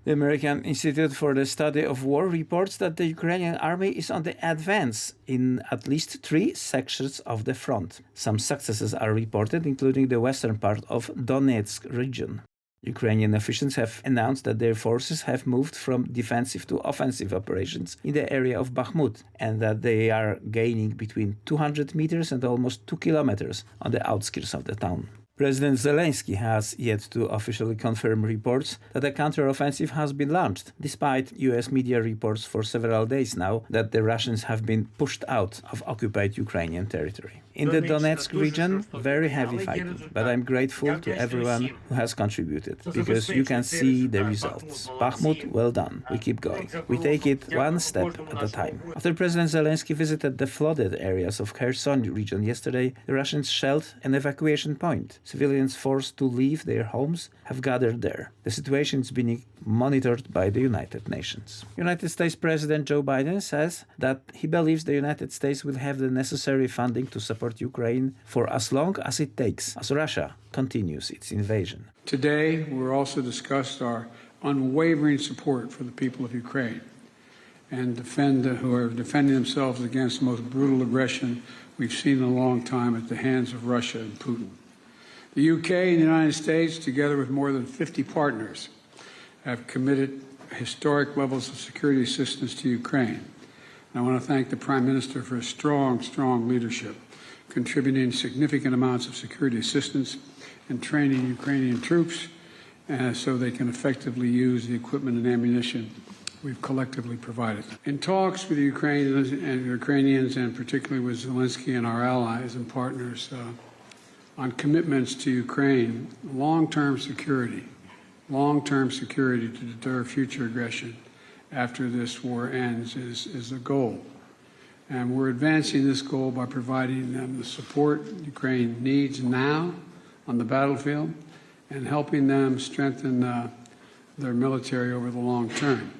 The American Institute for the Study of War reports that the Ukrainian army is on the advance in at least 3 sections of the front. Some successes are reported, including the western part of Donetsk region. Ukrainian officials have announced that their forces have moved from defensive to offensive operations in the area of Bakhmut and that they are gaining between 200 meters and almost 2 kilometers on the outskirts of the town. President Zelensky has yet to officially confirm reports that a counteroffensive has been launched, despite US media reports for several days now that the Russians have been pushed out of occupied Ukrainian territory. In the Donetsk region, very heavy fighting, but I'm grateful to everyone who has contributed, because you can see the results. Bakhmut, well done. We keep going. We take it one step at a time. After President Zelensky visited the flooded areas of Kherson region yesterday, the Russians shelled an evacuation point. Civilians forced to leave their homes have gathered there. The situation is being monitored by the United Nations. United States President Joe Biden says that he believes the United States will have the necessary funding to support Ukraine for as long as it takes, as Russia continues its invasion. Today, we're also discussed our unwavering support for the people of Ukraine and who are defending themselves against the most brutal aggression we've seen in a long time at the hands of Russia and Putin. The UK and the United States, together with more than 50 partners, have committed historic levels of security assistance to Ukraine. And I want to thank the Prime Minister for his strong leadership, contributing significant amounts of security assistance and training Ukrainian troops so they can effectively use the equipment and ammunition we've collectively provided. In talks with the Ukrainians and particularly with Zelensky and our allies and partners on commitments to Ukraine, long-term security to deter future aggression after this war ends is a goal. And we're advancing this goal by providing them the support Ukraine needs now on the battlefield and helping them strengthen their military over the long term.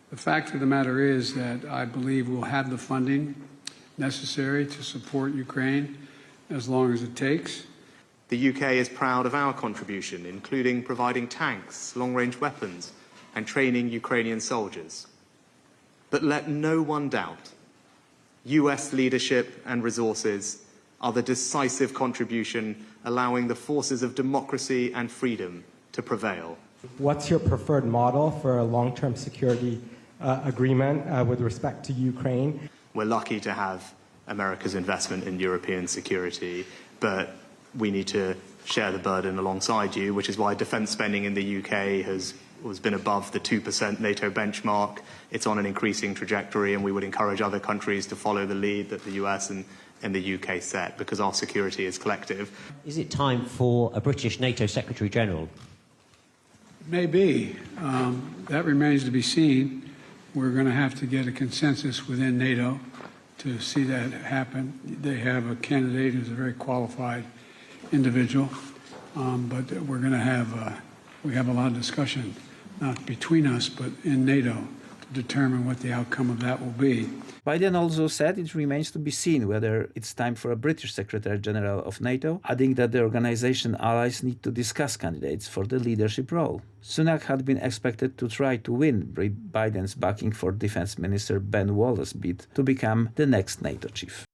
The fact of the matter is that I believe we'll have the funding necessary to support Ukraine as long as it takes. The UK is proud of our contribution, including providing tanks, long-range weapons, and training Ukrainian soldiers. But let no one doubt, US leadership and resources are the decisive contribution allowing the forces of democracy and freedom to prevail. What's your preferred model for a long-term security agreement with respect to Ukraine? We're lucky to have America's investment in European security, but we need to share the burden alongside you, which is why defence spending in the UK has been above the 2% NATO benchmark. It's on an increasing trajectory, and we would encourage other countries to follow the lead that the US and the UK set, because our security is collective. Is it time for a British NATO Secretary General? Maybe. That remains to be seen. We're going to have to get a consensus within NATO to see that happen. They have a candidate who's a very qualified individual, but we're going to have we have a lot of discussion, not between us, but in NATO, to determine what the outcome of that will be. Biden also said it remains to be seen whether it's time for a British Secretary General of NATO, adding that the organization allies need to discuss candidates for the leadership role. Sunak had been expected to try to win Biden's backing for Defense Minister Ben Wallace's bid to become the next NATO chief.